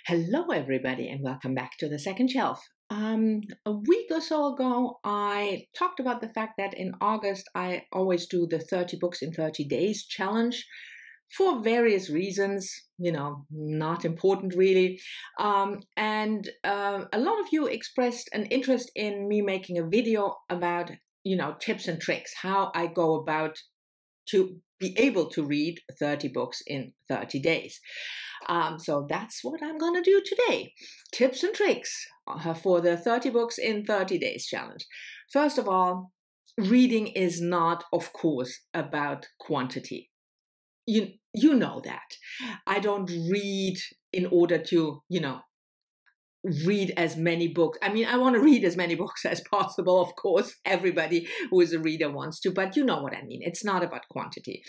Hello, everybody, and welcome back to the second shelf. A week or so ago, I talked about the fact that in August, I always do the 30 books in 30 days challenge for various reasons, not important really. And a lot of you expressed an interest in me making a video about, tips and tricks, how I go about to be able to read 30 books in 30 days. So that's what I'm going to do today. Tips and tricks for the 30 books in 30 days challenge. First of all, reading is not, of course, about quantity. You know that. I don't read in order to, read as many books. I mean, I want to read as many books as possible, of course. Everybody who is a reader wants to, but you know what I mean. It's not about quantity.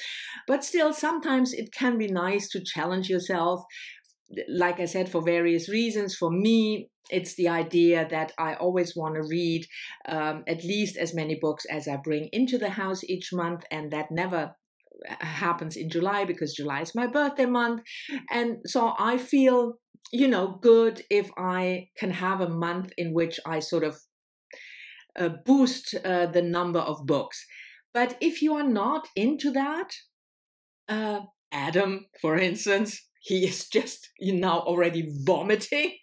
But still, sometimes it can be nice to challenge yourself. Like I said, for various reasons. For me, it's the idea that I always want to read at least as many books as I bring into the house each month, and that never happens in July because July is my birthday month. And so I feel good if I can have a month in which I sort of boost the number of books. But if you are not into that, Adam, for instance, he is just now already vomiting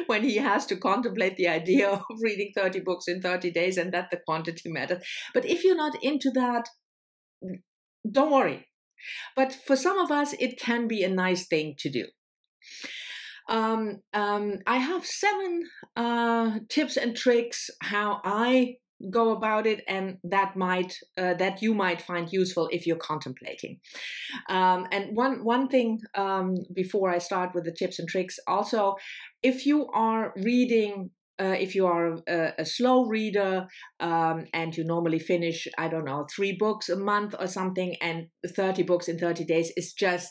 when he has to contemplate the idea of reading 30 books in 30 days and that the quantity matters. But if you're not into that, don't worry. But for some of us, it can be a nice thing to do. I have 7 tips and tricks how I go about it, and that you might find useful if you're contemplating. And one thing before I start with the tips and tricks, also, if you are reading. If you are a slow reader and you normally finish, 3 books a month or something, and 30 books in 30 days is just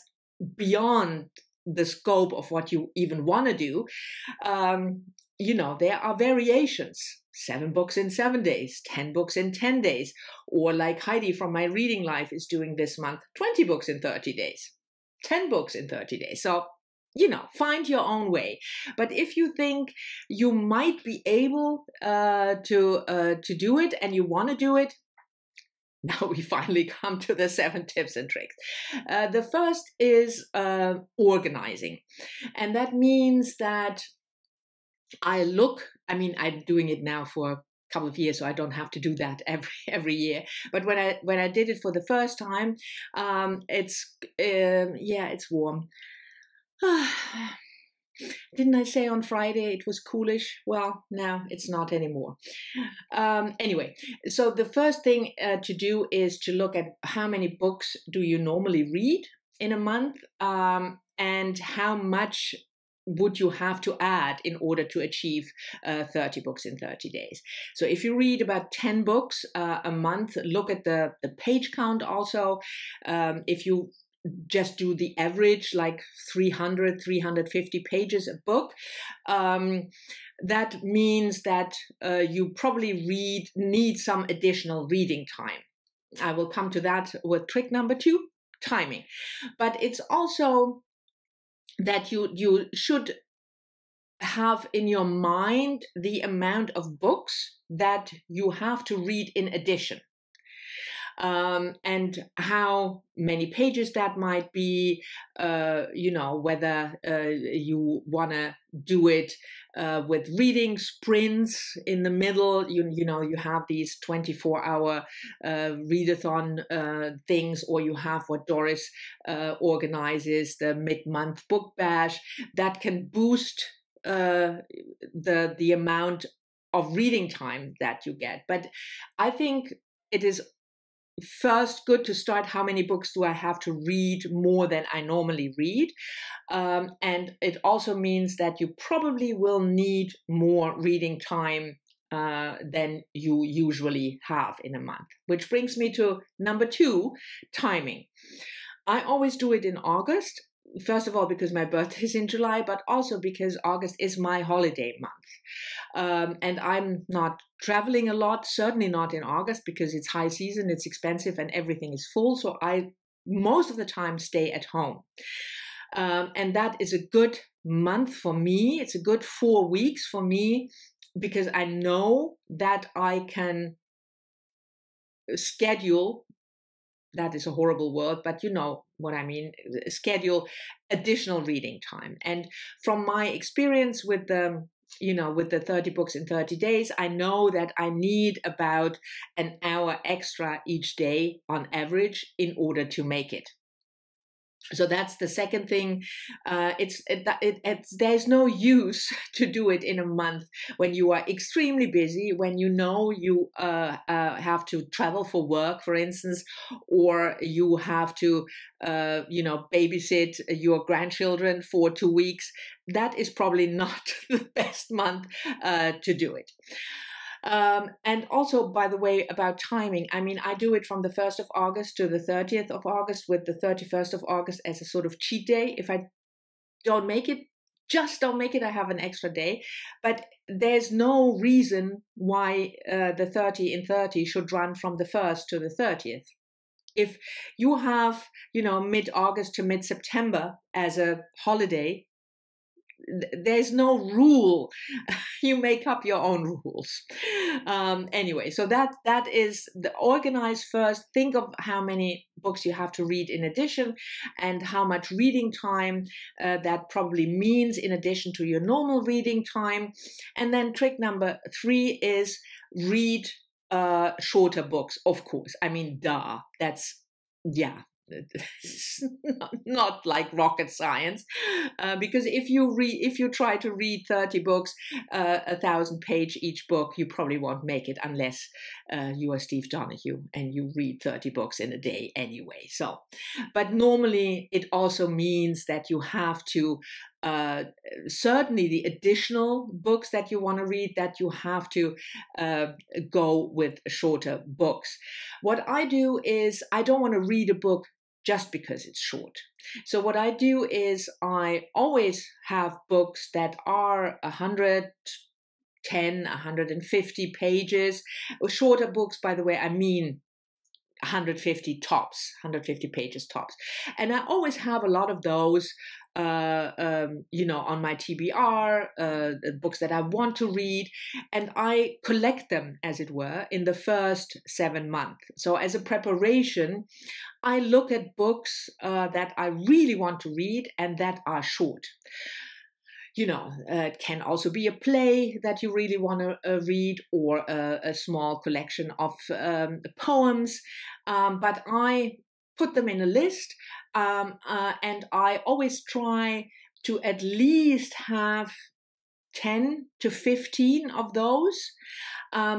beyond the scope of what you even want to do, there are variations. 7 books in 7 days, 10 books in 10 days, or like Heidi from My Reading Life is doing this month, 20 books in 30 days, 10 books in 30 days. So find your own way. But if you think you might be able to do it and you want to do it, now we finally come to the 7 tips and tricks. The first is organizing. And that means that I'm doing it now for a couple of years, so I don't have to do that every year. But when I did it for the first time, it's warm. Didn't I say on Friday it was coolish? Well, no, it's not anymore. Anyway, so the first thing to do is to look at how many books do you normally read in a month, and how much would you have to add in order to achieve 30 books in 30 days. So if you read about 10 books a month, look at the page count also. If you just do the average, like 300, 350 pages a book, that means that you probably need some additional reading time. I will come to that with trick number 2, timing. But it's also that you should have in your mind the amount of books that you have to read in addition. And how many pages that might be, whether you want to do it with reading sprints in the middle. You have these 24-hour readathon things, or you have what Doris organizes, the mid-month book bash, that can boost the amount of reading time that you get. But I think it is first good to start, how many books do I have to read more than I normally read? And it also means that you probably will need more reading time than you usually have in a month. Which brings me to number 2, timing. I always do it in August. First of all, because my birthday is in July, but also because August is my holiday month. And I'm not traveling a lot, certainly not in August, because it's high season, it's expensive, and everything is full. So I most of the time stay at home. And that is a good month for me. It's a good 4 weeks for me, because I know that I can schedule, that is a horrible word, but you know what I mean, schedule additional reading time. And from my experience with the, with the 30 books in 30 days, I know that I need about an hour extra each day on average in order to make it. So that's the second thing. There's no use to do it in a month when you are extremely busy, when you know you have to travel for work, for instance, or you have to, babysit your grandchildren for 2 weeks. That is probably not the best month to do it. And also, by the way, about timing, I mean, I do it from the 1st of August to the 30th of August, with the 31st of August as a sort of cheat day. If I don't make it, just don't make it, I have an extra day. But there's no reason why the 30 in 30 should run from the 1st to the 30th. If you have, mid-August to mid-September as a holiday, there's no rule. You make up your own rules. Anyway, so that is the organize first. Think of how many books you have to read in addition, and how much reading time that probably means in addition to your normal reading time. And then trick number 3 is read shorter books. Of course, I mean, that's, yeah. It's not like rocket science, because if you try to read 30 books, 1,000 page each book, you probably won't make it unless you are Steve Donahue and you read 30 books in a day anyway. So, but normally it also means that you have to certainly the additional books that you want to read, that you have to go with shorter books. What I do is I don't want to read a book just because it's short. So what I do is I always have books that are 110, 150 pages. Shorter books, by the way, I mean 150 tops, 150 pages tops. And I always have a lot of those on my TBR, books that I want to read, and I collect them, as it were, in the first 7 months. So as a preparation, I look at books that I really want to read and that are short. It can also be a play that you really want to read, or a small collection of poems, but I put them in a list, and I always try to at least have 10 to 15 of those,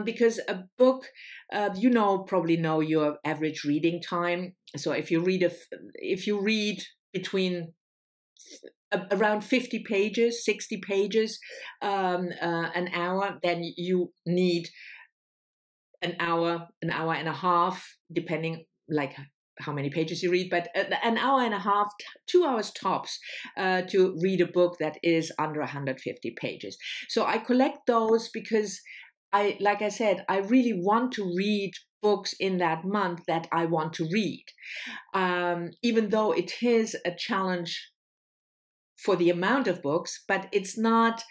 because a book, probably know your average reading time. So if you read between around 50 pages, 60 pages, an hour, then you need an hour and a half, depending like how many pages you read, but an hour and a half, 2 hours tops, to read a book that is under 150 pages. So I collect those because like I said, I really want to read books in that month that I want to read, even though it is a challenge for the amount of books, but it's not.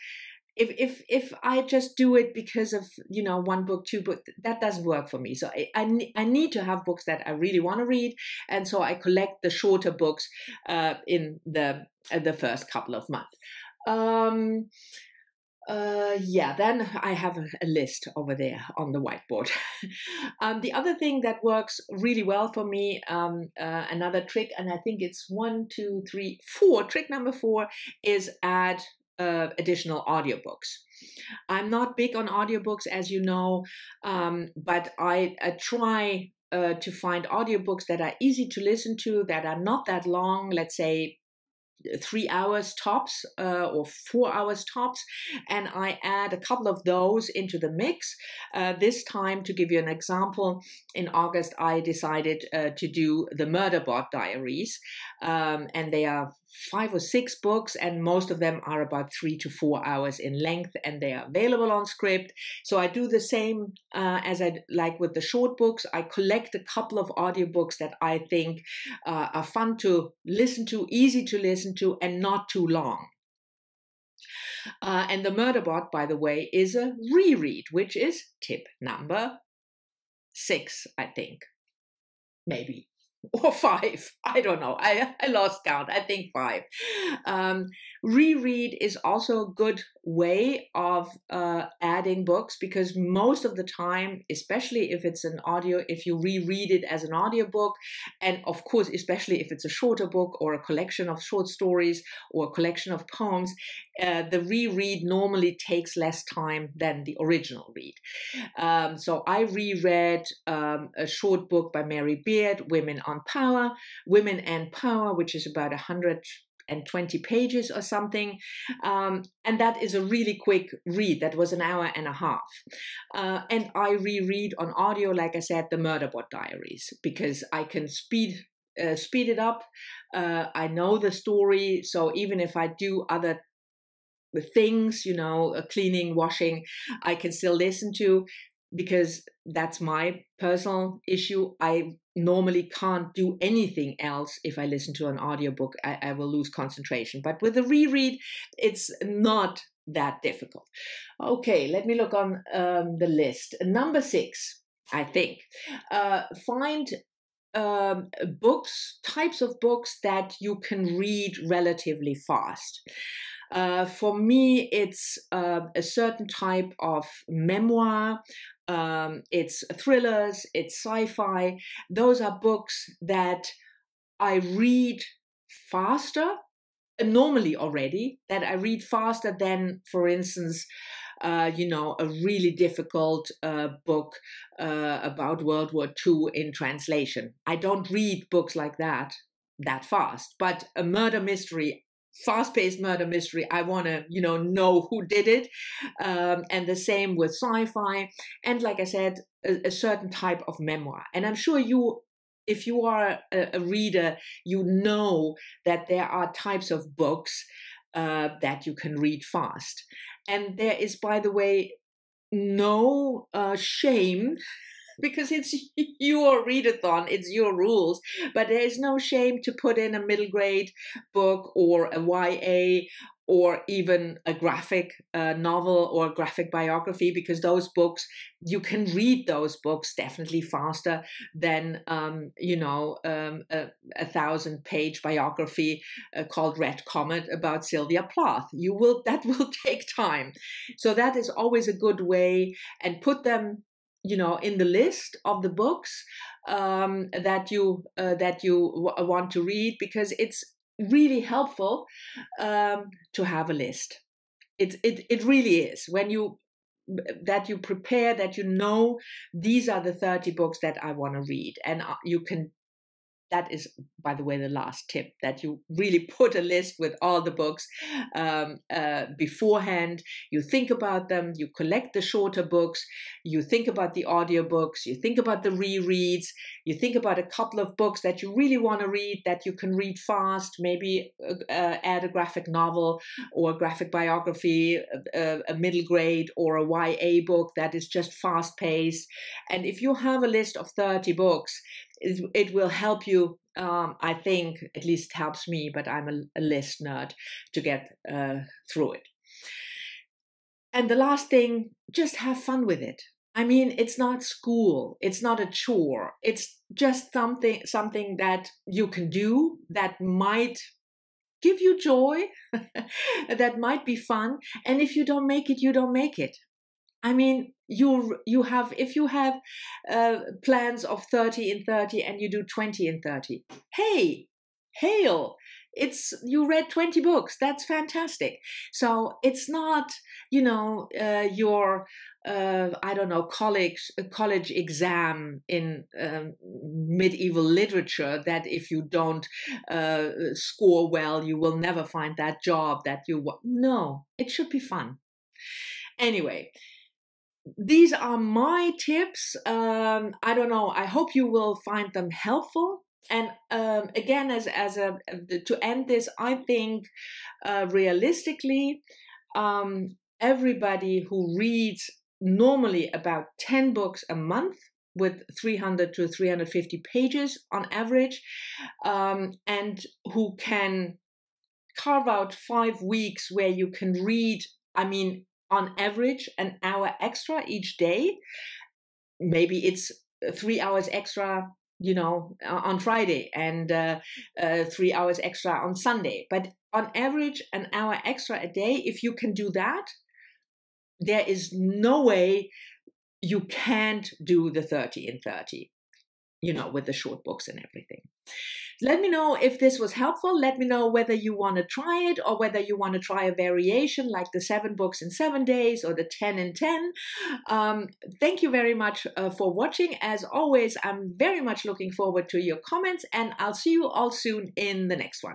If I just do it because of 1 book, 2 books, that doesn't work for me. So I need to have books that I really want to read, and so I collect the shorter books in the first couple of months. Then I have a list over there on the whiteboard. The other thing that works really well for me, another trick, and I think it's 1, 2, 3, 4. Trick number 4 is add additional audiobooks. I'm not big on audiobooks, as you know, but I try to find audiobooks that are easy to listen to, that are not that long, let's say 3 hours tops, or 4 hours tops, and I add a couple of those into the mix. This time, to give you an example, in August I decided to do the Murderbot Diaries, and they are 5 or 6 books, and most of them are about 3 to 4 hours in length, and they are available on Script. So I do the same as I like with the short books. I collect a couple of audiobooks that I think are fun to listen to, easy to listen to, and not too long. And the Murderbot, by the way, is a reread, which is tip number 6, I think. Maybe. Or 5. I don't know. I lost count. I think 5. Reread is also a good way of adding books, because most of the time, especially if it's an audio, if you reread it as an audiobook, and of course, especially if it's a shorter book or a collection of short stories or a collection of poems, the reread normally takes less time than the original read. So I reread a short book by Mary Beard, Women and Power, which is about 120 pages or something. And that is a really quick read. That was an hour and a half. And I reread on audio, like I said, the Murderbot Diaries, because I can speed it up. I know the story. So even if I do other things, you know, cleaning, washing, I can still listen to, because that's my personal issue. I normally can't do anything else if I listen to an audiobook. I will lose concentration. But with a reread, it's not that difficult. Okay, let me look on the list. Number 6, I think. Find books, types of books that you can read relatively fast. For me, it's a certain type of memoir. It's thrillers, it's sci-fi. Those are books that I read faster, normally already, that I read faster than, for instance, you know, a really difficult book about World War II in translation. I don't read books like that fast, but a murder mystery, fast-paced murder mystery, I want to, you know who did it. And the same with sci-fi. And like I said, a certain type of memoir. And I'm sure if you are a reader, you know that there are types of books that you can read fast. And there is, by the way, no shame, because it's your readathon, it's your rules, but there is no shame to put in a middle grade book or a YA or even a graphic novel or a graphic biography, because those books, you can read those books definitely faster than, you know, a 1,000-page biography called Red Comet about Sylvia Plath. That will take time. So that is always a good way, and put them, you know, in the list of the books that you want to read, because it's really helpful to have a list. It really is, when you prepare, that you know these are the 30 books that I want to read, and you can. That is, by the way, the last tip, that you really put a list with all the books beforehand. You think about them, you collect the shorter books, you think about the audiobooks, you think about the rereads, you think about a couple of books that you really want to read, that you can read fast, maybe add a graphic novel or a graphic biography, a middle grade or a YA book that is just fast-paced. And if you have a list of 30 books, it will help you, I think, at least helps me, but I'm a list nerd, to get through it. And the last thing, just have fun with it. I mean, it's not school, it's not a chore, it's just something that you can do, that might give you joy, that might be fun. And if you don't make it, you don't make it. I mean, if you have plans of 30 in 30 and you do 20 in 30, hey, hail! You read 20 books. That's fantastic. So it's not, you know, your I don't know, college exam in medieval literature, that if you don't score well, you will never find that job that you want. No, it should be fun. Anyway. These are my tips. I don't know. I hope you will find them helpful. And again, to end this, I think realistically, everybody who reads normally about 10 books a month with 300 to 350 pages on average, and who can carve out 5 weeks where you can read, I mean, on average, an hour extra each day. Maybe it's 3 hours extra, on Friday, and 3 hours extra on Sunday. But on average, an hour extra a day, if you can do that, there is no way you can't do the 30 in 30, with the short books and everything. Let me know if this was helpful. Let me know whether you want to try it, or whether you want to try a variation like the 7 books in 7 days or the 10 in 10. Thank you very much for watching. As always, I'm very much looking forward to your comments, and I'll see you all soon in the next one.